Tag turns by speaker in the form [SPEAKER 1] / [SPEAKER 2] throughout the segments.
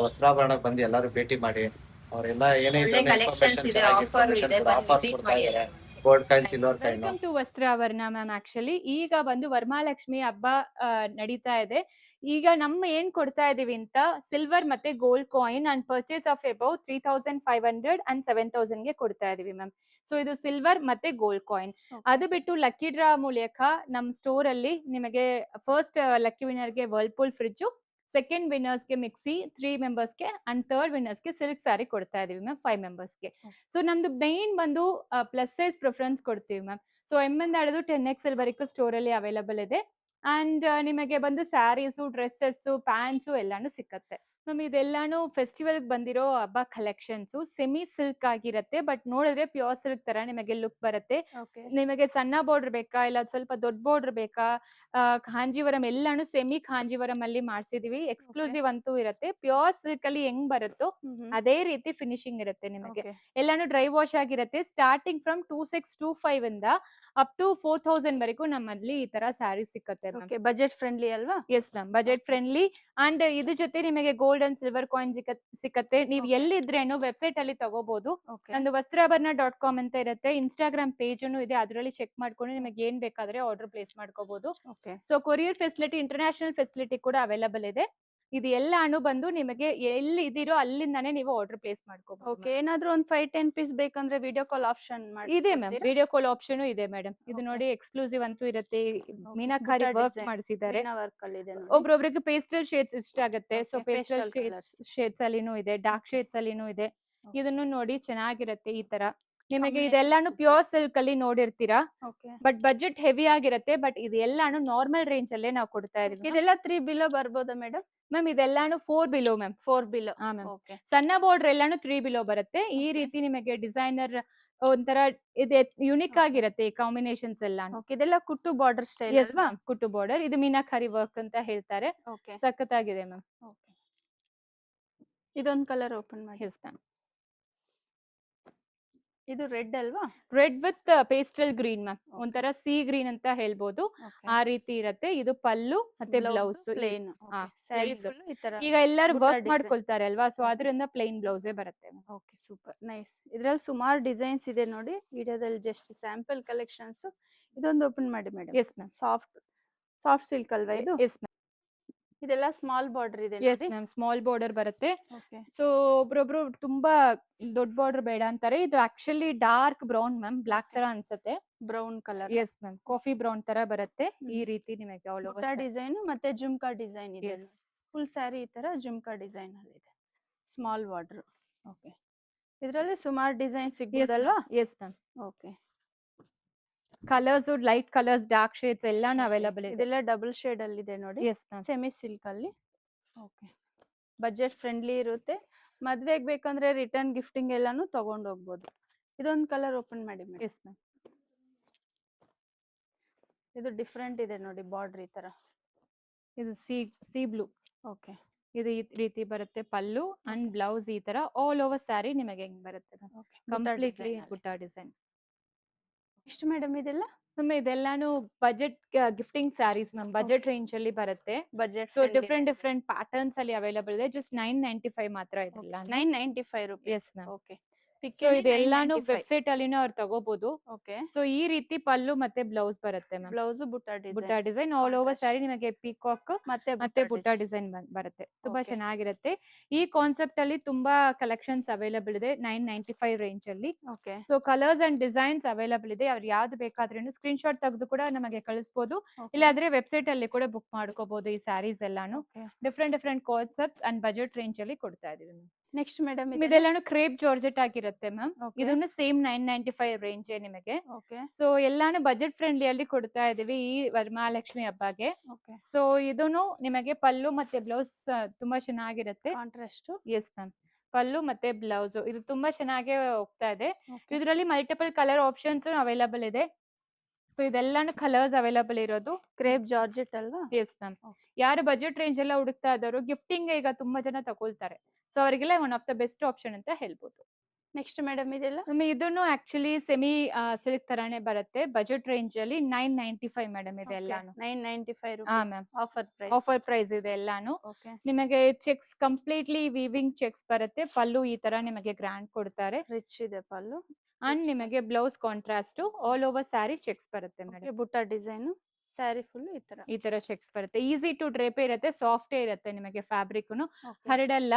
[SPEAKER 1] ವಸ್ತ್ರಾಭರಣಕ್ಕೆ ಬಂದು ಎಲ್ಲರೂ ಭೇಟಿ ಮಾಡಿ ಅವರೆಲ್ಲ ಏನೇ
[SPEAKER 2] ಒಳ್ಳೆ
[SPEAKER 1] ಇದ್ರು
[SPEAKER 2] ಕಲೆಕ್ಷನ್ಸ್
[SPEAKER 1] ಇನ್ಫಾರ್ಮೇಶನ್
[SPEAKER 2] ಇದೆ,
[SPEAKER 1] ಚೆನ್ನಾಗಿ
[SPEAKER 2] ಆಫರ್
[SPEAKER 1] ಇನ್ಫಾರ್ಮೇಶನ್
[SPEAKER 2] ಇದೆ,
[SPEAKER 1] ಕೂಡ
[SPEAKER 2] ಬಂದು
[SPEAKER 1] ಆಫರ್ಸ್
[SPEAKER 2] ವಿಸಿಟ್
[SPEAKER 1] ಕೊಡ್ತಾ
[SPEAKER 2] ಮಾಡಿ.
[SPEAKER 1] ಇದ್ದಾರೆ. Gold coin silver coin
[SPEAKER 3] welcome to Vastrabharana ma'am. Actually ಈಗ ಬಂದು ವರಮಹಾಲಕ್ಷ್ಮಿ ಹಬ್ಬ ನಡೀತಾ ಇದೆ. ಈಗ ನಮ್ಮ ಏನ್ ಕೊಡ್ತಾ ಇದೀವಿ ಅಂತ ಸಿಲ್ವರ್ ಮತ್ತೆ gold coin and purchase of about 3500 and 7000 ಗೆ ಕೊಡ್ತಾ ಇದೀವಿ ಮ್ಯಾಮ್. ಸೊ ಇದು ಸಿಲ್ವರ್ ಮತ್ತೆ ಗೋಲ್ಡ್ ಕಾಯಿನ್. ಅದು ಬಿಟ್ಟು ಲಕ್ಕಿ ಡ್ರಾ ಮೂಲಕ ನಮ್ ಸ್ಟೋರ್ ಅಲ್ಲಿ ನಿಮಗೆ ಫಸ್ಟ್ ಲಕ್ಕಿ ವಿನರ್ಗೆ ವರ್ಲ್ಪೂಲ್ ಫ್ರಿಡ್ಜ್, ಸೆಕೆಂಡ್ ವಿನ್ನರ್ಸ್ಗೆ ಮಿಕ್ಸಿ 3 ಮೆಂಬರ್ಸ್ಗೆ ಅಂಡ್ ಥರ್ಡ್ ವಿನ್ನರ್ಸ್ಗೆ ಸಿಲ್ಕ್ ಸ್ಯಾರಿ ಕೊಡ್ತಾ ಇದೀವಿ ಮ್ಯಾಮ್ 5 ಮೆಂಬರ್ಸ್ಗೆ. ಸೊ ನಮ್ದು ಮೇನ್ ಬಂದು ಪ್ಲಸ್ ಸೈಜ್ ಪ್ರಿಫರೆನ್ಸ್ ಕೊಡ್ತೀವಿ ಮ್ಯಾಮ್. ಸೊ ಎಮ್ ಇಂದ ಹಿಡಿದು 10XL ವರೆಗೂ ಸ್ಟೋರ್ ಅಲ್ಲಿ ಅವೈಲಬಲ್ ಇದೆ. ಅಂಡ್ ನಿಮಗೆ ಬಂದು ಸ್ಯಾರೀಸು, ಡ್ರೆಸ್ಸಸ್, ಪ್ಯಾಂಟ್ಸು ಎಲ್ಲಾನು ಸಿಕ್ಕತ್ತೆ ಮ್ಯಾಮ್. ಇದೆಲ್ಲಾನು ಫೆಸ್ಟಿವಲ್ ಬಂದಿರೋ ಹಬ್ಬ ಕಲೆಕ್ಷನ್ಸ್. ಸೆಮಿ ಸಿಲ್ಕ್ ಆಗಿರತ್ತೆ, ಬಟ್ ನೋಡಿದ್ರೆ ಪ್ಯೂರ್ ಸಿಲ್ಕ್ ತರ ನಿಮಗೆ ಲುಕ್ ಬರುತ್ತೆ. ನಿಮಗೆ ಸಣ್ಣ ಬಾರ್ಡರ್ ಬೇಕಾ ಇಲ್ಲ ಸ್ವಲ್ಪ ದೊಡ್ಡ ಬಾರ್ಡರ್ ಬೇಕಾ, ಕಾಂಜೀವರಂ ಎಲ್ಲಾನು ಸೆಮಿ ಕಾಂಜೀವರಂ ಅಲ್ಲಿ ಮಾಡ್ಸಿದೀವಿ. ಎಕ್ಸ್ಕ್ಲೂಸಿವ್ ಅಂತೂ ಇರುತ್ತೆ. ಪ್ಯೂರ್ ಸಿಲ್ಕ್ ಅಲ್ಲಿ ಹೆಂಗ್ ಬರುತ್ತೋ ಅದೇ ರೀತಿ ಫಿನಿಶಿಂಗ್ ಇರುತ್ತೆ ನಿಮಗೆ. ಎಲ್ಲಾನು ಡ್ರೈ ವಾಶ್ ಆಗಿರುತ್ತೆ. ಸ್ಟಾರ್ಟಿಂಗ್ ಫ್ರಮ್ 2625 ಇಂದ ಅಪ್ ಟು 4000 ವರೆಗೂ ನಮ್ಮಲ್ಲಿ ಈ ತರ ಸ್ಯಾರಿ ಸಿಕ್ಕತ್ತೆ.
[SPEAKER 2] ಬಜೆಟ್ ಫ್ರೆಂಡ್ಲಿ ಅಲ್ವಾ?
[SPEAKER 3] Yes ma'am, budget friendly. And ಇದ್ರ ಜೊತೆ ನಿಮಗೆ ಗೋಲ್ಡ್ ಅಂಡ್ ಸಿಲ್ವರ್ ಕಾಯಿನ್ ಸಿಕ್ಕತ್ತೆ. ನೀವು ಎಲ್ಲಿದ್ರೇನು ವೆಬ್ಸೈಟ್ ಅಲ್ಲಿ ತಗೋಬಹುದು. ನಂದು ವಸ್ತ್ರಾಭರಣ.com ಅಂತ ಇರುತ್ತೆ. ಇನ್ಸ್ಟಾಗ್ರಾಮ್ ಪೇಜ್ ಇದೆ, ಅದರಲ್ಲಿ ಚೆಕ್ ಮಾಡ್ಕೊಂಡು ನಿಮಗೆ ಏನ್ ಬೇಕಾದ್ರೆ ಆರ್ಡರ್ ಪ್ಲೇಸ್ ಮಾಡ್ಕೋಬಹುದು. So courier facility, international facility ಕೂಡ ಅವೈಲಬಲ್ ಇದೆ. ಇದು ಎಲ್ಲಾನು ಬಂದು ನಿಮಗೆ ಎಲ್ಲಿ ಇದೀರೋ ಅಲ್ಲಿಂದಾನೇ ನೀವು ಆರ್ಡರ್ ಪ್ಲೇಸ್ ಮಾಡ್ಕೋಬಹುದು.
[SPEAKER 2] ಏನಾದ್ರೂ ಒಂದು 5-10 ಪೀಸ್ ಬೇಕಂದ್ರೆ ವಿಡಿಯೋ ಕಾಲ್ ಆಪ್ಷನ್
[SPEAKER 3] ಇದೆ ಮ್ಯಾಮ್, ವಿಡಿಯೋ ಕಾಲ್ ಆಪ್ಷನ್ ಇದೆ ಮೇಡಮ್. ಇದು ನೋಡಿ ಎಕ್ಸ್ಕ್ಲೂಸಿವ್ ಅಂತೂ ಇರುತ್ತೆ. ಮೀನಾಕಾರಿ ವರ್ಕ್ ಮಾಡಿಸಿದ್ದಾರೆ. ಒಬ್ರೊಬ್ರಿಗೆ ಪೇಸ್ಟಲ್ ಶೇಡ್ಸ್ ಇಷ್ಟ ಆಗುತ್ತೆ. ಸೊ ಪೇಸ್ಟಲ್ ಶೇಡ್ಸ್ ಅಲ್ಲಿನೂ ಇದೆ, ಡಾರ್ಕ್ ಶೇಡ್ಸ್ ಅಲ್ಲಿನೂ ಇದೆ. ಇದನ್ನು ನೋಡಿ ಚೆನ್ನಾಗಿರುತ್ತೆ ಈ ತರ. ನಿಮಗೆ ಇದೆಲ್ಲಾನು ಪ್ಯೂರ್ ಸಿಲ್ಕ್ ಅಲ್ಲಿ ನೋಡಿರ್ತೀರಾ, ಬಟ್ ಬಜೆಟ್ ಹೆವಿ ಆಗಿರುತ್ತೆ. ಬಟ್ ಇದೆಲ್ಲಾನು ನಾರ್ಮಲ್ ರೇಂಜ್ ಅಲ್ಲೇ ನಾವು ಕೊಡ್ತಾ ಇದೀವಿ.
[SPEAKER 2] ಇದೆಲ್ಲ 3 ಬಿಲೋ ಬರ್ಬೋದಾ ಮೇಡಮ್?
[SPEAKER 3] ಮ್ಯಾಮ್ ಇದೆಲ್ಲಾನು 4 ಬಿಲೋ ಮ್ಯಾಮ್.
[SPEAKER 2] 4 ಬಿಲೋ.
[SPEAKER 3] ಸಣ್ಣ ಬಾರ್ಡರ್ ಎಲ್ಲಾನು 3 ಬಿಲೋ ಬರುತ್ತೆ. ಈ ರೀತಿ ನಿಮಗೆ ಡಿಸೈನರ್ ಒಂಥರ ಇದೆ, ಯುನಿಕ್ ಆಗಿರುತ್ತೆ ಈ ಕಾಂಬಿನೇಷನ್ಸ್ ಎಲ್ಲ.
[SPEAKER 2] ಇದೆಲ್ಲ ಕುಟ್ಟು ಬಾರ್ಡರ್ ಸ್ಟೈಲ್
[SPEAKER 3] ಅಲ್ವಾ? ಕುಟ್ಟು ಬಾರ್ಡರ್. ಇದು ಮೀನಾಕಾರಿ ವರ್ಕ್ ಅಂತ ಹೇಳ್ತಾರೆ. ಸಖತ್ತಾಗಿದೆ ಮ್ಯಾಮ್.
[SPEAKER 2] ಇದೊಂದು ಕಲರ್ ಓಪನ್ ಮಾಡಿ.
[SPEAKER 3] S ma'am.
[SPEAKER 2] ಇದು ರೆಡ್ ಅಲ್ವಾ?
[SPEAKER 3] Red with pastel green ma'am. ಒಂಥರ ಸಿ ಗ್ರೀನ್ ಅಂತ ಹೇಳ್ಬೋದು. ಆ ರೀತಿ ಇರುತ್ತೆ. ಇದು ಪಲ್ಲು ಮತ್ತೆ ಬ್ಲೌಸ್
[SPEAKER 2] ಪ್ಲೇನ್.
[SPEAKER 3] ಈಗ ಎಲ್ಲರೂ ವರ್ಕ್ ಮಾಡ್ಕೊಳ್ತಾರೆ ಅಲ್ವಾ, ಸೊ ಅದರಿಂದ ಪ್ಲೇನ್ ಬ್ಲೌಸೇ ಬರುತ್ತೆ.
[SPEAKER 2] Okay, super nice. ಇದ್ರಲ್ಲಿ ಸುಮಾರು ಡಿಸೈನ್ಸ್ ಇದೆ ನೋಡಿ. ವಿಡಿಯೋದಲ್ಲಿ ಜಸ್ಟ್ ಸ್ಯಾಂಪಲ್ ಕಲೆಕ್ಷನ್ಸ್. ಇದೊಂದು ಓಪನ್ ಮಾಡಿ madam.
[SPEAKER 3] Yes ma'am.
[SPEAKER 2] Soft silk ಅಲ್ವಾ ಇದು?
[SPEAKER 3] Yes ma'am.
[SPEAKER 2] ಇದೆಲ್ಲ ಸ್ಮಾಲ್ ಬಾರ್ಡರ್ ಇದೆ.
[SPEAKER 3] ಎಸ್ ಮ್ಯಾಮ್, ಸ್ಮಾಲ್ ಬಾರ್ಡರ್ ಬರುತ್ತೆ. ಸೊ ಒಬ್ರೊಬ್ರು ತುಂಬಾ ದೊಡ್ಡ ಬಾರ್ಡರ್ ಬೇಡ ಅಂತಾರೆ. ಇದು actually dark brown ma'am, black ತರ ಅನ್ಸುತ್ತೆ.
[SPEAKER 2] Brown colour.
[SPEAKER 3] Yes ma'am, coffee brown ತರ ಬರುತ್ತೆ. ಈ ರೀತಿ ನಿಮಗೆ ಆಲ್ ಓವರ್
[SPEAKER 2] ಡಿಸೈನ್ ಮತ್ತೆ ಜುಮ್ಕಾ ಡಿಸೈನ್ ಇದೆ. ಫುಲ್ ಸ್ಯಾರಿ ಈ ತರ ಜುಮ್ಕಾ ಡಿಸೈನ್ ಅಲ್ಲಿ ಇದೆ. Small border. ಓಕೆ, ಇದರಲ್ಲಿ ಸುಮಾರು ಡಿಸೈನ್ ಸಿಗುತ್ತಲ್ವಾ?
[SPEAKER 3] Yes ma'am.
[SPEAKER 2] Okay,
[SPEAKER 3] colours, light colours, dark shades ಎಲ್ಲಾನು ಅವೈಲಬಲ್ ಇದೆ.
[SPEAKER 2] ಇದೆಲ್ಲ ಡಬಲ್ ಶೇಡ್ ಅಲ್ಲಿ ಇದೆ ನೋಡಿ.
[SPEAKER 3] Yes ma'am.
[SPEAKER 2] ಸೆಮಿ ಸಿಲ್ಕ್ ಅಲ್ಲಿ. ಓಕೆ, ಬಜೆಟ್ ಫ್ರೆಂಡ್ಲಿ ಇರುತ್ತೆ. ಮದ್ವೆಗೆ ಬೇಕಂದ್ರೆ ರಿಟರ್ನ್ ಗಿಫ್ಟಿಂಗ್ ಎಲ್ಲಾನು ತಗೊಂಡು ಹೋಗ್ಬೋದು. ಇದೊಂದು ಕಲರ್ ಓಪನ್ ಮಾಡಿ ಮೇಡಮ್.
[SPEAKER 3] Yes ma'am.
[SPEAKER 2] ಇದು ಡಿಫ್ರೆಂಟ್ ಇದೆ ನೋಡಿ, ಬಾರ್ಡರ್ ಈ ತರ.
[SPEAKER 3] ಇದು ಸಿ ಬ್ಲೂ.
[SPEAKER 2] ಓಕೆ,
[SPEAKER 3] ಇದು ಈ ರೀತಿ ಬರುತ್ತೆ. ಪಲ್ಲು ಅಂಡ್ ಬ್ಲೌಸ್ ಈ ತರ ಆಲ್ ಓವರ್ ಸ್ಯಾರಿ ನಿಮಗೆ ಹೆಂಗ್ ಬರುತ್ತೆ ಕಂಪ್ಲೀಟ್ಲಿ ಬುಟ್ಟ ಡಿಸೈನ್.
[SPEAKER 2] ಎಷ್ಟು ಮೇಡಮ್ ಇದೆಲ್ಲ?
[SPEAKER 3] ಇದೆಲ್ಲಾನು budget gifting saris ma'am. Budget range ಅಲ್ಲಿ ಬರುತ್ತೆ.
[SPEAKER 2] ಬಜೆಟ್.
[SPEAKER 3] ಸೊ ಡಿಫ್ರೆಂಟ್ ಪ್ಯಾಟರ್ನ್ಸ್ ಅಲ್ಲಿ ಅವೈಲಬಲ್ ಇದೆ. ಜಸ್ಟ್ 995 ಮಾತ್ರ ಇದೆಲ್ಲ.
[SPEAKER 2] 995 rupees.
[SPEAKER 3] Yes ma'am.
[SPEAKER 2] Okay,
[SPEAKER 3] so ಇದೆಲ್ಲಾನು ವೆಬ್ಸೈಟ್ ಅಲ್ಲಿನೂ ಅವ್ರು ತಗೋಬಹುದು.
[SPEAKER 2] ಓಕೆ,
[SPEAKER 3] ಸೊ ಈ ರೀತಿ ಪಲ್ಲು ಮತ್ತೆ ಬ್ಲೌಸ್ ಬರುತ್ತೆ ಮ್ಯಾಮ್.
[SPEAKER 2] ಬ್ಲೌಸ್ ಬುಟ್ಟ
[SPEAKER 3] ಡಿಸೈನ್ ಆಲ್ ಓವರ್ ಸ್ಯಾರಿ ನಿಮಗೆ ಪೀಕಾಕ್ ಮತ್ತೆ ಬುಟ್ಟ ಡಿಸೈನ್ ಬರುತ್ತೆ. ತುಂಬಾ ಚೆನ್ನಾಗಿರುತ್ತೆ. ಈ ಕಾನ್ಸೆಪ್ಟ್ ಅಲ್ಲಿ ತುಂಬಾ ಕಲೆಕ್ಷನ್ಸ್ ಅವೈಲಬಲ್ ಇದೆ 995 ರೇಂಜ್ ಅಲ್ಲಿ. So colours and designs available ಇದೆ. ಅವ್ರು ಯಾವ್ದು ಬೇಕಾದ್ರೂ ಸ್ಕ್ರೀನ್ ಶಾಟ್ ತೆಗೆದು ಕೂಡ ನಮಗೆ ಕಳಿಸಬಹುದು. ಇಲ್ಲಾಂದ್ರೆ ವೆಬ್ಸೈಟ್ ಅಲ್ಲಿ ಕೂಡ ಬುಕ್ ಮಾಡ್ಕೋಬಹುದು. ಈ ಸ್ಯಾರೀಸ್ ಎಲ್ಲಾನು different concepts and budget range ಅಲ್ಲಿ ಕೊಡ್ತಾ ಇದೀವಿ.
[SPEAKER 2] ನೆಕ್ಸ್ಟ್ ಮೇಡಮ್,
[SPEAKER 3] ಇದೆಲ್ಲಾನು ಕ್ರೇಪ್ ಜಾರ್ಜೆಟ್ ಆಗಿರುತ್ತೆ ಮ್ಯಾಮ್. ಇದನ್ನು ಸೇಮ್ 995 ರೇಂಜ್ ನಿಮಗೆ. ಸೊ ಎಲ್ಲಾನು ಬಜೆಟ್ ಫ್ರೆಂಡ್ಲಿ ಅಲ್ಲಿ ಕೊಡ್ತಾ ಇದೀವಿ ಈ ವರಮಹಾಲಕ್ಷ್ಮಿ ಹಬ್ಬಗೆ. ಸೊ ಇದನ್ನು ನಿಮಗೆ ಪಲ್ಲು ಮತ್ತೆ ಬ್ಲೌಸ್ ತುಂಬಾ ಚೆನ್ನಾಗಿರುತ್ತೆ.
[SPEAKER 2] ಕಾಂಟ್ರಾಸ್ಟ್.
[SPEAKER 3] ಎಸ್ ಮ್ಯಾಮ್, ಪಲ್ಲು ಮತ್ತೆ ಬ್ಲೌಸ್ ಇದು ತುಂಬಾ ಚೆನ್ನಾಗಿ ಹೋಗ್ತಾ ಇದೆ. ಇದರಲ್ಲಿ ಮಲ್ಟಿಪಲ್ ಕಲರ್ ಆಪ್ಷನ್ಸ್ ಅವೈಲಬಲ್ ಇದೆ. ಸೊ ಇದೆಲ್ಲಾನು ಕಲರ್ಸ್ ಅವೈಲಬಲ್ ಇರೋದು.
[SPEAKER 2] ಕ್ರೇಪ್ ಜಾರ್ಜೆಟ್ ಅಲ್ವಾ?
[SPEAKER 3] Yes ma'am. ಯಾರು ಬಜೆಟ್ ರೇಂಜ್ ಎಲ್ಲ ಹುಡುಕ್ತಾ ಇದ್ದವರು ಗಿಫ್ಟಿಂಗ್ ಈಗ ತುಂಬಾ ಜನ ತಗೊಳ್ತಾರೆ. ಸೊ ಅವರಿಗೆಲ್ಲ one of the best option ಅಂತ ಹೇಳ್ಬೋದು.
[SPEAKER 2] ನೆಕ್ಸ್ಟ್ ಮೇಡಮ್ ಇದೆಲ್ಲ
[SPEAKER 3] ಇದನ್ನು ಆಕ್ಚುಲಿ ಸೆಮಿ ಸಿಲ್ಕ್ ತರಾನೇ ಬರುತ್ತೆ. ಬಜೆಟ್ ರೇಂಜ್ ಅಲ್ಲಿ 995 ಮೇಡಮ್ ಇದೆ ಎಲ್ಲಾನು.
[SPEAKER 2] 995
[SPEAKER 3] ಹಾ
[SPEAKER 2] rupees
[SPEAKER 3] ma'am,
[SPEAKER 2] offer price.
[SPEAKER 3] Offer price ಇದೆ ಎಲ್ಲಾನು.
[SPEAKER 2] ಓಕೆ,
[SPEAKER 3] ನಿಮಗೆ ಚೆಕ್ಸ್ ಕಂಪ್ಲೀಟ್ಲಿ ವೀವಿಂಗ್ ಚೆಕ್ಸ್ ಬರುತ್ತೆ. ಪಲ್ಲು ಈ ತರ ನಿಮಗೆ ಗ್ರ್ಯಾಂಡ್ ಕೊಡ್ತಾರೆ.
[SPEAKER 2] ರಿಚ್ ಇದೆ ಪಲ್ಲು.
[SPEAKER 3] ಅಂಡ್ ನಿಮಗೆ blouse contrast all over sari cheques ಬರುತ್ತೆ ಮೇಡಮ್.
[SPEAKER 2] ಬುಟ್ಟ ಡಿಸೈನ್ ಸ್ಯಾರಿ ಫುಲ್
[SPEAKER 3] ಈ ತರ ಚೆಕ್ಸ್ ಬರುತ್ತೆ. ಈಸಿ ಟು ಡ್ರೇಪ್ ಇರುತ್ತೆ, ಸಾಫ್ಟೇ ಇರುತ್ತೆ ನಿಮಗೆ. ಫ್ಯಾಬ್ರಿಕ್ ಹರಡಲ್ಲ,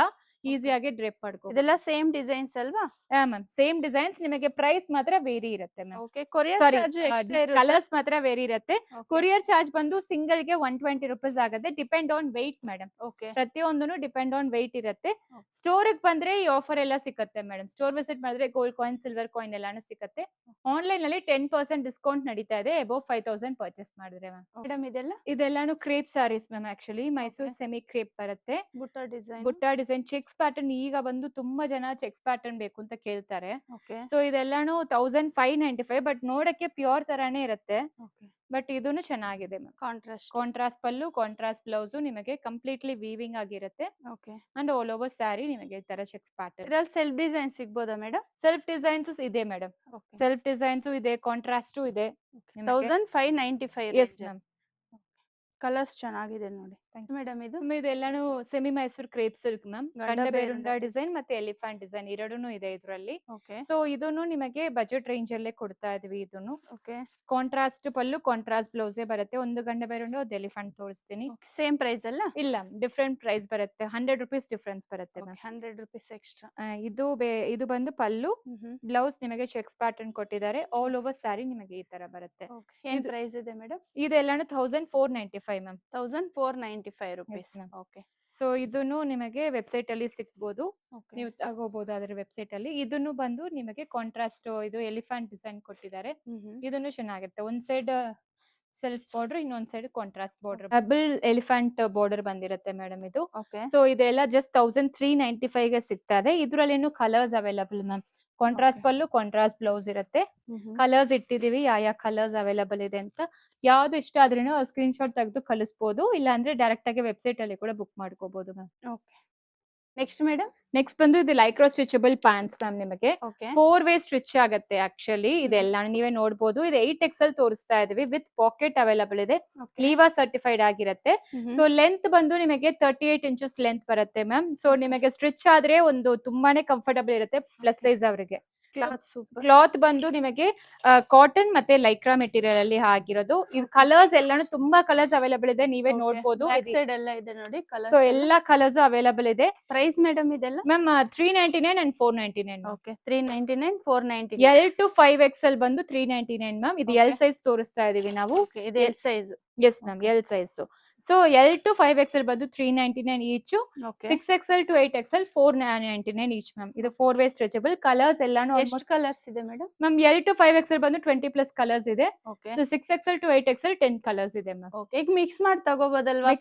[SPEAKER 3] ಈಸಿಯಾಗಿ ಡ್ರೇಪ್ ಮಾಡ್ಕೋ.
[SPEAKER 2] ಇದೆಲ್ಲ ಸೇಮ್ ಡಿಸೈನ್ಸ್ ಅಲ್ವಾ?
[SPEAKER 3] Ma'am same designs. ನಿಮಗೆ ಪ್ರೈಸ್ ಮಾತ್ರ ವೇರಿ ಇರುತ್ತೆ ma'am.
[SPEAKER 2] Okay, courier
[SPEAKER 3] sorry,
[SPEAKER 2] charge extra ಇರುತ್ತೆ.
[SPEAKER 3] ಕಲರ್ಸ್ ಮಾತ್ರ ವೇರಿ ಇರುತ್ತೆ. ಕೊರಿಯರ್ ಚಾರ್ಜ್ ಬಂದು ಸಿಂಗಲ್ ಗೆ 120 rupees ಆಗುತ್ತೆ. Depend on weight madam.
[SPEAKER 2] Okay,
[SPEAKER 3] ಪ್ರತಿಯೊಂದನ್ನು ಡಿಪೆಂಡ್ ಆನ್ ವೆಯ್ಟ್ ಇರುತ್ತೆ. ಸ್ಟೋರ್ ಬಂದ್ರೆ ಈ ಆಫರ್ ಎಲ್ಲ ಸಿಗುತ್ತೆ ಮೇಡಮ್. ಸ್ಟೋರ್ ವಿಸಿಟ್ ಮಾಡಿದ್ರೆ ಗೋಲ್ಡ್ ಕಾಯಿನ್, ಸಿಲ್ವರ್ ಕಾಯಿನ್ ಎಲ್ಲಾನು ಸಿಗುತ್ತೆ. ಆನ್ಲೈನ್ ಅಲ್ಲಿ 10% ಡಿಸ್ಕೌಂಟ್ ನಡೀತಾ ಇದೆ ಅಬೌವ್ 5000 ಪರ್ಚೇಸ್ ಮಾಡಿದ್ರೆ ಮ್ಯಾಮ್.
[SPEAKER 2] ಮೇಡಮ್
[SPEAKER 3] ಇದೆಲ್ಲಾನು crepe saris ma'am. Actually Mysore semi crepe ಬರುತ್ತೆ. ಬುಟ್ಟ ಡಿಸೈನ್ ಚೆಕ್ಸ್ ಪ್ಯಾಟರ್ನ್. ಈಗ ಬಂದು ತುಂಬಾ ಜನ ಚೆಕ್ಸ್ ಪ್ಯಾಟರ್ನ್ ಬೇಕು ಅಂತ ಕೇಳ್ತಾರೆ. ಸೊ ಇದೆಲ್ಲಾನು 1595. ಬಟ್ ನೋಡಕ್ಕೆ ಪ್ಯೂರ್ ತರಾನೇ ಇರುತ್ತೆ. ಬಟ್ ಇದೂನು ಚೆನ್ನಾಗಿದೆ ma'am. Contrast pallu, contrast blouse ನಿಮಗೆ ಕಂಪ್ಲೀಟ್ಲಿ ವೀವಿಂಗ್ ಆಗಿರುತ್ತೆ. ಅಂಡ್ ಆಲ್ ಓವರ್ ಸ್ಯಾರಿ ನಿಮಗೆ ಈ ತರ ಚೆಕ್ಸ್ ಪ್ಯಾಟರ್ನ್.
[SPEAKER 2] ಸೆಲ್ಫ್ ಡಿಸೈನ್ ಸಿಗ್ಬೋದಾ ಮೇಡಮ್?
[SPEAKER 3] ಸೆಲ್ಫ್ ಡಿಸೈನ್ಸ್ ಇದೆ ಮೇಡಮ್. ಸೆಲ್ಫ್ ಡಿಸೈನ್ಸ್ ಇದೆ, ಕಾಂಟ್ರಾಸ್ಟ್ ಇದೆ.
[SPEAKER 2] 1595.
[SPEAKER 3] Yes ma'am.
[SPEAKER 2] ಕಲರ್ಸ್ ಚೆನ್ನಾಗಿದೆ ನೋಡಿ ಮೇಡಮ್.
[SPEAKER 3] ಇದೆಲ್ಲಾನು semi Mysore crepe silk ma'am. Gandaberunda design ಮತ್ತೆ ಎಲಿಫೆಂಟ್ ಡಿಸೈನ್ ಎರಡೂನು ಇದೆ ಇದರಲ್ಲಿ. ಸೊ ಇದನ್ನು ನಿಮಗೆ ಬಜೆಟ್ ರೇಂಜ್ ಅಲ್ಲೇ ಕೊಡ್ತಾ ಇದೀವಿ. ಇದನ್ನು ಕಾಂಟ್ರಾಸ್ಟ್ ಪಲ್ಲು, ಕಾಂಟ್ರಾಸ್ಟ್ ಬ್ಲೌಸೇ ಬರುತ್ತೆ. ಒಂದು ಗಂಡಬೇರುಂಡ, ಒಂದು ಎಲಿಫೆಂಟ್ ತೋರಿಸ್ತೀನಿ.
[SPEAKER 2] ಸೇಮ್ ಪ್ರೈಸ್ ಅಲ್ಲ?
[SPEAKER 3] ಇಲ್ಲ, ಡಿಫ್ರೆಂಟ್ ಪ್ರೈಸ್ ಬರುತ್ತೆ. 100 rupees ಡಿಫ್ರೆನ್ಸ್ ಬರುತ್ತೆ ಮ್ಯಾಮ್.
[SPEAKER 2] 100 rupees extra.
[SPEAKER 3] ಇದು ಬಂದು ಪಲ್ಲು, ಬ್ಲೌಸ್ ನಿಮಗೆ ಚೆಕ್ಸ್ ಪ್ಯಾಟರ್ನ್ ಕೊಟ್ಟಿದ್ದಾರೆ. ಆಲ್ ಓವರ್ ಸ್ಯಾರಿ ನಿಮಗೆ ಈ ತರ ಬರುತ್ತೆ.
[SPEAKER 2] ಏನ್ ಪ್ರೈಸ್ ಇದೆ ಮೇಡಮ್?
[SPEAKER 3] ಇದೆಲ್ಲಾನು 1495 ಮ್ಯಾಮ್.
[SPEAKER 2] 1495 rupees. ಓಕೆ.
[SPEAKER 3] ಸೊ ಇದನ್ನು ನಿಮಗೆ ವೆಬ್ಸೈಟ್ ಅಲ್ಲಿ ಸಿಕ್ಬಹುದು. ನೀವು ತಗೋಬಹುದು ಅದರ ವೆಬ್ಸೈಟ್ ಅಲ್ಲಿ. ಇದನ್ನು ಬಂದು ನಿಮಗೆ ಕಾಂಟ್ರಾಸ್ಟ್ ಇದು ಎಲಿಫೆಂಟ್ ಡಿಸೈನ್ ಕೊಟ್ಟಿದ್ದಾರೆ. ಇದನ್ನು ಚೆನ್ನಾಗಿರುತ್ತೆ. ಒಂದ್ ಸೈಡ್ ಸೆಲ್ಫ್ ಬಾರ್ಡರ್, ಇನ್ನೊಂದ್ side contrast border. Double elephant border ಬಂದಿರುತ್ತೆ ಮೇಡಮ್ ಇದು. ಸೊ ಇದೆಲ್ಲ ಜಸ್ಟ್ 1395 ಗೆ ಸಿಗ್ತಾ ಇದೆ. ಇದ್ರಲ್ಲಿ ಏನು colours available ma'am. Contrast pallu, contrast blouse ಇರುತ್ತೆ. ಕಲರ್ಸ್ ಇಟ್ಟಿದೀವಿ, ಯಾವ ಕಲರ್ಸ್ ಅವೈಲಬಲ್ ಇದೆ ಅಂತ. ಯಾವ್ದು ಇಷ್ಟ ಆದ್ರೂ ಸ್ಕ್ರೀನ್ ಶಾಟ್ ತೆಗೆದು ಕಳಿಸಬಹುದು. ಇಲ್ಲ ಅಂದ್ರೆ ಡೈರೆಕ್ಟ್ ಆಗಿ ವೆಬ್ಸೈಟ್ ಅಲ್ಲಿ ಕೂಡ ಬುಕ್ ಮಾಡ್ಕೋಬಹುದು ಮ್ಯಾಮ್.
[SPEAKER 2] Next madam?
[SPEAKER 3] ನೆಕ್ಸ್ಟ್ ಬಂದು ಇದು ಲೈಕ್ರಾ ಸ್ಟ್ರೆಚಬಲ್ ಪ್ಯಾಂಟ್ಸ್ ಮ್ಯಾಮ್. ನಿಮಗೆ 4 ವೇ ಸ್ಟಿಚ್ ಆಗುತ್ತೆ. ಆಕ್ಚುಲಿ ಇದೆಲ್ಲ ನೀವೇ ನೋಡಬಹುದು. ಇದು 8XL ತೋರಿಸ್ತಾ ಇದೀವಿ. ವಿತ್ ಪಾಕೆಟ್ ಅವೈಲಬಲ್ ಇದೆ. ಲೀವಾ ಸರ್ಟಿಫೈಡ್ ಆಗಿರುತ್ತೆ. ಸೊ ಲೆಂತ್ ಬಂದು ನಿಮಗೆ 38 inches ಲೆಂತ್ ಬರುತ್ತೆ ಮ್ಯಾಮ್. ಸೊ ನಿಮಗೆ ಸ್ಟಿಚ್ ಆದ್ರೆ ಒಂದು ತುಂಬಾನೇ ಕಂಫರ್ಟಬಲ್ ಇರುತ್ತೆ ಪ್ಲಸ್ ಸೈಜ್ ಅವರಿಗೆ. ಕ್ಲಾತ್ ಬಂದು ನಿಮಗೆ ಕಾಟನ್ ಮತ್ತೆ ಲೈಕ್ರಾ ಮೆಟೀರಿಯಲ್ ಅಲ್ಲಿ ಆಗಿರೋದು. ಇದು ಕಲರ್ಸ್ ಎಲ್ಲಾನು ತುಂಬಾ ಕಲರ್ಸ್ ಅವೈಲಬಲ್ ಇದೆ, ನೀವೇ ನೋಡಬಹುದು. ಸೊ ಎಲ್ಲಾ ಕಲರ್ಸ್ ಅವೈಲಬಲ್ ಇದೆ.
[SPEAKER 2] ಪ್ರೈಸ್ ಮೇಡಮ್ ಇದೆಲ್ಲ
[SPEAKER 3] ma'am 399 and 499.
[SPEAKER 2] Okay, 399, 499.
[SPEAKER 3] L to 5XL ಬಂದು 399 ಮ್ಯಾಮ್. ಇದು L ಸೈಜ್ ತೋರಿಸ್ತಾ ಇದೀವಿ ನಾವು.
[SPEAKER 2] ಇದು L size.
[SPEAKER 3] Yes ma'am, L size. So L to 5XL ಬಂದು 399 each. 6XL to 8XL 499 each ma'am. ಇದು 4 ವೇ ಸ್ಟ್ರೆಚಬಲ್. ಕಲರ್ಸ್ ಎಲ್ಲಾನು
[SPEAKER 2] ಎಷ್ಟು ಕಲರ್ಸ್ ಇದೆ madam?
[SPEAKER 3] Ma'am L to 5XL ಬಂದು 20+ ಕಲರ್ಸ್ ಇದೆ. 6XL to 8XL 10 ಕಲರ್ಸ್ ಇದೆ ಮ್ಯಾಮ್.
[SPEAKER 2] ಈಗ mix ಮಾಡಿ ತಗೋಬಹುದಲ್ವಾ?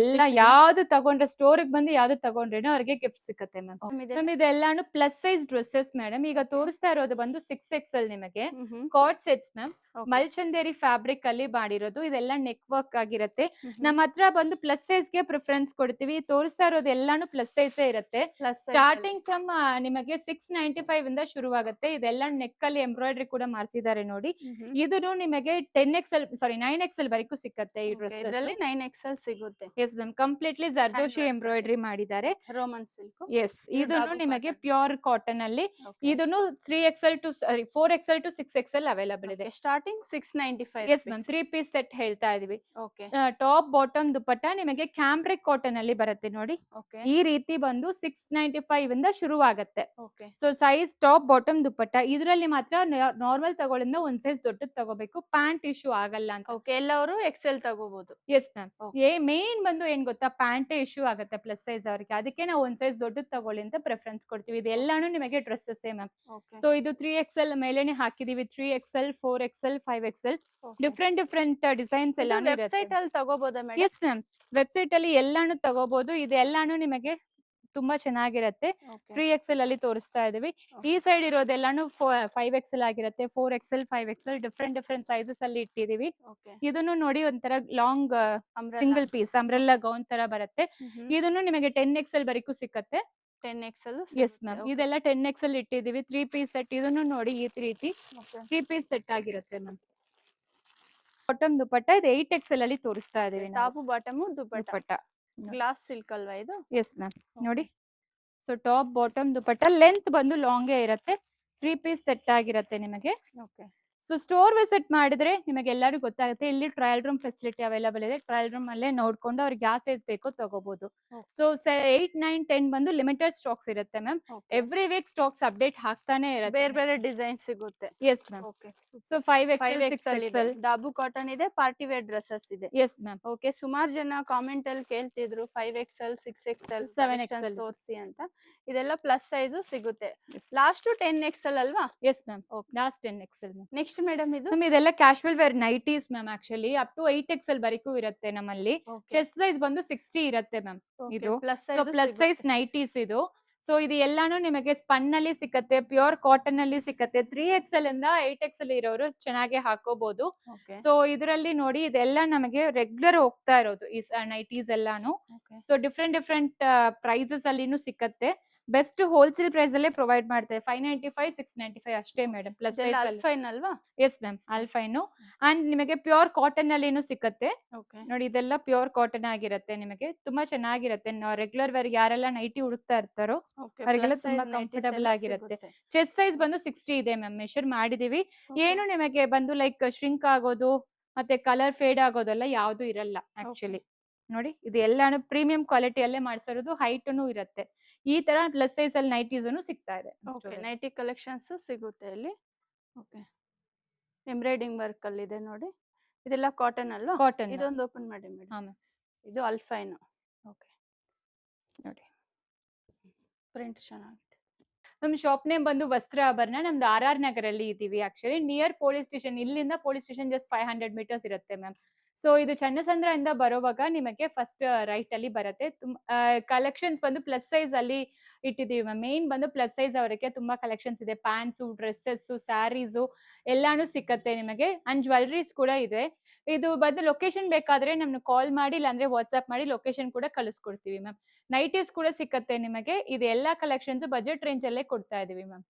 [SPEAKER 3] ಎಲ್ಲ ಯಾವ್ದು ತಗೊಂಡ್ರೆ ಸ್ಟೋರ್ ಬಂದು ಯಾವ್ದು ತಗೊಂಡ್ರೇನೋ ಅವ್ರಿಗೆ ಗಿಫ್ಟ್ ಸಿಗುತ್ತೆ ಮ್ಯಾಮ್. ಮ್ಯಾಮ್ ಇದೆಲ್ಲಾನು ಪ್ಲಸ್ ಸೈಜ್ ಡ್ರೆಸ್ಸಸ್ ಮೇಡಮ್. ಈಗ ತೋರಿಸ್ತಾ ಇರೋದು ಬಂದು 6XL ನಿಮಗೆ ಕಾರ್ಡ್ ಸೆಟ್ಸ್ ಮ್ಯಾಮ್. ಮಲ್ಚಂದೇರಿ ಫ್ಯಾಬ್ರಿಕ್ ಅಲ್ಲಿ ಮಾಡಿರೋದು. ಇದೆಲ್ಲ ನೆಕ್ ವರ್ಕ್ ಆಗಿರುತ್ತೆ. ನಮ್ಮ ಹತ್ರ ಬಂದು ಪ್ಲಸ್ ಸೈಜ್ ಗೆ ಪ್ರಿಫರೆನ್ಸ್ ಕೊಡ್ತೀವಿ. ತೋರಿಸ್ತಾ ಇರೋದು ಎಲ್ಲಾನು ಪ್ಲಸ್ ಸೈಜ್ ಇರುತ್ತೆ. ಸ್ಟಾರ್ಟಿಂಗ್ ಫ್ರಮ್ ನಿಮಗೆ 695 ಇಂದ ಶುರುವಾಗುತ್ತೆ. ಇದೆಲ್ಲ ನೆಕ್ ಅಲ್ಲಿ ಎಂಬ್ರಾಯ್ಡ್ರಿ ಕೂಡ ಮಾಡಿಸಿದ್ದಾರೆ ನೋಡಿ. ಇದನ್ನು ನಿಮಗೆ 10XL ಸಾರಿ 9XL ವರೆಗೂ ಸಿಕ್ಕತ್ತೆ ಈ ಡ್ರೆಸ್.
[SPEAKER 2] 9XL ಸಿಗುತ್ತೆ.
[SPEAKER 3] ಎಸ್ ಮ್ಯಾಮ್, ಕಂಪ್ಲೀಟ್ಲಿ ಜರ್ದೋಶಿ ಎಂಬ್ರಾಯ್ಡ್ರಿ ಮಾಡಿದ್ದಾರೆ.
[SPEAKER 2] Roman silk.
[SPEAKER 3] ಎಸ್, ಇದನ್ನು ನಿಮಗೆ ಪ್ಯೂರ್ ಕಾಟನ್ ಅಲ್ಲಿ. ಇದನ್ನು 3XL to 4XL to 6XL available ಇದೆ.
[SPEAKER 2] Starting 695.
[SPEAKER 3] Yes ma'am, 3 piece set ಹೇಳ್ತಾ ಇದೀವಿ. ಟಾಪ್ ಬಾಟಮ್ ದುಪಟ್ಟ ನಿಮಗೆ ಕ್ಯಾಂಬ್ರಿಕ್ ಕಾಟನ್ ಅಲ್ಲಿ ಬರುತ್ತೆ ನೋಡಿ. ಈ ರೀತಿ ಬಂದು 695 ಇಂದ ಶುರುವಾಗುತ್ತೆ. So size top bottom dupatta. ಇದರಲ್ಲಿ ಮಾತ್ರ ನಾರ್ಮಲ್ ತಗೊಳ್ಳಿಂದ ಒಂದ್ ಸೈಜ್ ದೊಡ್ಡದು ತಗೋಬೇಕು. ಪ್ಯಾಂಟ್ ಇಶ್ಯೂ ಆಗಲ್ಲ ಅಂತ.
[SPEAKER 2] ಎಲ್ಲರೂ XL ತಗೋಬಹುದು.
[SPEAKER 3] Yes ma'am. ಮೇನ್ ಬಂದು ಏನ್ ಗೊತ್ತಾ, ಪ್ಯಾಂಟ್ ಇಶ್ಯೂ ಆಗುತ್ತೆ ಪ್ಲಸ್ ಸೈಜ್ ಅವರಿಗೆ. ಅದಕ್ಕೆ ನಾವು ಒಂದ್ ಸೈಜ್ ದೊಡ್ಡದು ತಗೊಳ್ಳಿ ಅಂತ ಪ್ರಿಫರೆನ್ಸ್ ಕೊಡ್ತೀವಿ. ಇದೆಲ್ಲಾನು ನಿಮಗೆ ಡ್ರೆಸ್ಸಸ್ ಮ್ಯಾಮ್. ಸೊ ಇದು 3XL ಮೇಲೆನೆ ಹಾಕಿದೀವಿ. 3XL, 4XL, 5XL different designs ಎಲ್ಲ
[SPEAKER 2] ವೆಬ್ಸೈಟ್ ಅಲ್ಲಿ ತಗೋಬಹುದಾ ಮೇಡಮ್?
[SPEAKER 3] ಎಸ್ ಮ್ಯಾಮ್, ವೆಬ್ಸೈಟ್ ಅಲ್ಲಿ ಎಲ್ಲಾನು ತಗೋಬಹುದು. ಇದೆಲ್ಲಾನು ನಿಮಗೆ ತುಂಬಾ ಚೆನ್ನಾಗಿರುತ್ತೆ. 3XL ಅಲ್ಲಿ ತೋರಿಸ್ತಾ ಇದೀವಿ. ಈ ಸೈಡ್ ಇರೋದೆಲ್ಲಾನು 5XL ಆಗಿರುತ್ತೆ. 4XL, 5XL ಡಿಫ್ರೆಂಟ್ ಸೈಜಸ್ ಅಲ್ಲಿ ಇಟ್ಟಿದೀವಿ. ಇದನ್ನು ನೋಡಿ ಒಂಥರ long single piece umbrella gown ತರ ಬರುತ್ತೆ. ಇದನ್ನು ನಿಮಗೆ 10XL ವರೆಗೂ ಸಿಕ್ಕತ್ತೆ.
[SPEAKER 2] 10XL
[SPEAKER 3] ಎಸ್ ಮ್ಯಾಮ್, ಇದೆಲ್ಲ 10XL ಇಟ್ಟಿದೀವಿ. 3 ಪೀಸ್ ಸೆಟ್, ಇದನ್ನು ನೋಡಿ ಈ ರೀತಿ 3 ಪೀಸ್ ಸೆಟ್ ಆಗಿರುತ್ತೆ ಮ್ಯಾಮ್. ಬಾಟಮ್ ದುಪಟ್ಟ ಇದು 8XL ಅಲ್ಲಿ ತೋರಿಸ್ತಾ ಇದೀವಿ ನಾವು.
[SPEAKER 2] Top bottom dupatta glass silk ಅಲ್ವಾ ಇದು?
[SPEAKER 3] ಎಸ್ ಮ್ಯಾಮ್, ನೋಡಿ. So top bottom dupatta length ಬಂದು ಲಾಂಗೇ ಇರುತ್ತೆ. 3 ಪೀಸ್ ಸೆಟ್ ಆಗಿರುತ್ತೆ ನಿಮಗೆ.
[SPEAKER 2] ಓಕೆ.
[SPEAKER 3] ಸೊ ಸ್ಟೋರ್ ವಿಸಿಟ್ ಮಾಡಿದ್ರೆ ನಿಮಗೆ ಎಲ್ಲರೂ ಗೊತ್ತಾಗುತ್ತೆ. ಇಲ್ಲಿ ಟ್ರಯಲ್ ರೂಮ್ ಫೆಸಿಲಿಟಿ ಅವೈಲೇಬಲ್ ಇದೆ. ಟ್ರಯಲ್ ರೂಮ್ ಅಲ್ಲೇ ನೋಡ್ಕೊಂಡು ಅವ್ರಿಗೆ ಯಾವ ಸೈಜ್ ಬೇಕೋ ತಗೋಬಹುದು. ಸೊ 8, 9, 10 ಬಂದು ಲಿಮಿಟೆಡ್ ಸ್ಟಾಕ್ಸ್ ಇರುತ್ತೆ ma'am. Every week stocks update ಹಾಕ್ತಾನೆ ಇರುತ್ತೆ.
[SPEAKER 2] ಬೇರೆ ಬೇರೆ ಡಿಸೈನ್ ಸಿಗುತ್ತೆ.
[SPEAKER 3] Yes ma'am. So 5XL, 6XL
[SPEAKER 2] ಡಾಬು ಕಾಟನ್ ಇದೆ, ಪಾರ್ಟಿ ವೇರ್ ಡ್ರೆಸ್ಸಸ್ ಇದೆ.
[SPEAKER 3] Yes ma'am.
[SPEAKER 2] ಓಕೆ. ಸುಮಾರು ಜನ ಕಾಮೆಂಟ್ ಅಲ್ಲಿ ಕೇಳ್ತಿದ್ರು 5XL, 6XL, 7XL ತೋರಿಸಿ ಅಂತ. ಇದೆಲ್ಲ ಪ್ಲಸ್ ಸೈಜ್ ಸಿಗುತ್ತೆ. ಲಾಸ್ಟ್ 10XL ಅಲ್ವಾ?
[SPEAKER 3] Yes ma'am, last 10XL.
[SPEAKER 2] Next madam ಇದು
[SPEAKER 3] ಇದೆಲ್ಲ casual wear nighties ma'am. Actually up to 8XL ವರೆಗೂ ಇರುತ್ತೆ ನಮ್ಮಲ್ಲಿ. ಚೆಸ್ಟ್ ಸೈಜ್ ಬಂದು 60 ಇರುತ್ತೆ ಮ್ಯಾಮ್. ಇದು ಪ್ಲಸ್ ಸೈಜ್ ನೈಟೀಸ್ ಇದು. ಸೊ ಇದು ಎಲ್ಲಾನು ನಿಮಗೆ ಸ್ಪನ್ ಅಲ್ಲಿ ಸಿಕ್ಕತ್ತೆ, ಪ್ಯೂರ್ ಕಾಟನ್ ಅಲ್ಲಿ ಸಿಕ್ಕತ್ತೆ. 3XL ಇಂದ 8XL ಇರೋರು ಚೆನ್ನಾಗಿ ಹಾಕೋಬಹುದು. ಸೊ ಇದರಲ್ಲಿ ನೋಡಿ ಇದೆಲ್ಲ ನಮಗೆ ರೆಗ್ಯುಲರ್ ಹೋಗ್ತಾ ಇರೋದು ಈ ನೈಟೀಸ್ ಎಲ್ಲಾನು. ಸೊ ಡಿಫ್ರೆಂಟ್ ಪ್ರೈಸಸ್ ಅಲ್ಲಿನೂ ಸಿಕ್ಕತ್ತೆ. ಬೆಸ್ಟ್ ಹೋಲ್ಸೇಲ್ ಪ್ರೈಸ್ ಅಲ್ಲೇ ಪ್ರೊವೈಡ್ ಮಾಡ್ತೇವೆ. 595, 695 ಅಷ್ಟೇ ಮೇಡಮ್. ಪ್ಲಸ್
[SPEAKER 2] ಅಲ್ಫೈನ್ ಅಲ್ವಾ?
[SPEAKER 3] ಎಸ್ ಮ್ಯಾಮ್, ಅಲ್ಫೈನು. ಅಂಡ್ ನಿಮಗೆ ಪ್ಯೂರ್ ಕಾಟನ್ ಅಲ್ಲಿನೂ ಸಿಕ್ಕತ್ತೆ. ನೋಡಿ ಇದೆಲ್ಲ ಪ್ಯೂರ್ ಕಾಟನ್ ಆಗಿರುತ್ತೆ. ನಿಮಗೆ ತುಂಬಾ ಚೆನ್ನಾಗಿರುತ್ತೆ. ರೆಗ್ಯುಲರ್ ವೇರ್ ಯಾರೆಲ್ಲ ನೈಟಿ ಹುಡುಕ್ತಾ ಇರ್ತಾರೋ ಅವರಿಗೆಲ್ಲ ತುಂಬಾ ಕಂಫರ್ಟಬಲ್ ಆಗಿರುತ್ತೆ. ಚೆಸ್ಟ್ ಸೈಜ್ ಬಂದು 60 ಇದೆ ಮ್ಯಾಮ್. ಮೆಷರ್ ಮಾಡಿದೀವಿ. ಏನು ನಿಮಗೆ ಬಂದು ಲೈಕ್ ಶ್ರಿಂಕ್ ಆಗೋದು ಮತ್ತೆ ಕಲರ್ ಫೇಡ್ ಆಗೋದೆಲ್ಲ ಯಾವ್ದು ಇರಲ್ಲ ಆಕ್ಚುಲಿ. ನೋಡಿ ಇದು ಎಲ್ಲಾನು ಪ್ರೀಮಿಯಂ ಕ್ವಾಲಿಟಿಯಲ್ಲೇ ಮಾಡ್ಸಿರೋದು. ಹೈಟ್ನು ಇರುತ್ತೆ. ಈ ತರ ಪ್ಲಸ್ ಸೈಜ್ ಅಲ್ಲಿ ನೈಟೀಸ್ ಸಿಗ್ತಾ ಇದೆ.
[SPEAKER 2] ನೈಟಿ ಕಲೆಕ್ಷನ್ಸ್ ಸಿಗುತ್ತೆ ಇಲ್ಲಿ. ಓಕೆ. ಎಂಬ್ರಾಯ್ಡಿಂಗ್ ವರ್ಕ್ ಅಲ್ಲಿ ಇದೆ ನೋಡಿ. ಇದೆಲ್ಲ ಕಾಟನ್ ಅಲ್ವಾ?
[SPEAKER 3] ಕಾಟನ್.
[SPEAKER 2] ಇದೊಂದು ಓಪನ್ ಮಾಡಿ ಮೇಡಮ್. ಇದು ಅಲ್ಫೈನ್. ಓಕೆ.
[SPEAKER 3] ನೋಡಿ
[SPEAKER 2] ಪ್ರಿಂಟ್ ಚೆನ್ನಾಗಿದೆ.
[SPEAKER 3] ನಮ್ ಶಾಪ್ ನೇಮ್ ಬಂದು ವಸ್ತ್ರಾಭರಣ. ನಮ್ದು RR ನಗರಲ್ಲಿ ಇದೀವಿ. Actually near police station. ಇಲ್ಲಿಂದ ಪೊಲೀಸ್ ಸ್ಟೇಷನ್ ಜಸ್ಟ್ 500 ಮೀಟರ್ಸ್ ಇರುತ್ತೆ ಮ್ಯಾಮ್. ಸೊ ಇದು ಚನ್ನಸಂದ್ರ ಇಂದ ಬರೋವಾಗ ನಿಮಗೆ ಫಸ್ಟ್ ರೈಟ್ ಅಲ್ಲಿ ಬರುತ್ತೆ. ಕಲೆಕ್ಷನ್ಸ್ ಬಂದು ಪ್ಲಸ್ ಸೈಜ್ ಅಲ್ಲಿ ಇಟ್ಟಿದೀವಿ ಮ್ಯಾಮ್. ಮೇನ್ ಬಂದು ಪ್ಲಸ್ ಸೈಜ್ ಅವರಿಗೆ ತುಂಬಾ ಕಲೆಕ್ಷನ್ಸ್ ಇದೆ. ಪ್ಯಾಂಟ್ಸು, ಡ್ರೆಸ್ಸಸ್, ಸ್ಯಾರೀಸು ಎಲ್ಲಾನು ಸಿಕ್ಕತ್ತೆ ನಿಮಗೆ. ಅಂಡ್ ಜ್ಯುವೆಲ್ರೀಸ್ ಕೂಡ ಇದೆ. ಇದು ಬಂದು ಲೊಕೇಶನ್ ಬೇಕಾದ್ರೆ ನಮ್ಗೆ ಕಾಲ್ ಮಾಡಿ ಇಲ್ಲಾಂದ್ರೆ ವಾಟ್ಸ್ಆಪ್ ಮಾಡಿ ಲೊಕೇಶನ್ ಕೂಡ ಕಳಿಸ್ಕೊಡ್ತೀವಿ ಮ್ಯಾಮ್. ನೈಟೀಸ್ ಕೂಡ ಸಿಕ್ಕತ್ತೆ ನಿಮಗೆ. ಇದು ಎಲ್ಲಾ ಕಲೆಕ್ಷನ್ಸ್ ಬಜೆಟ್ ರೇಂಜ್ ಅಲ್ಲೇ ಕೊಡ್ತಾ ಇದೀವಿ ಮ್ಯಾಮ್.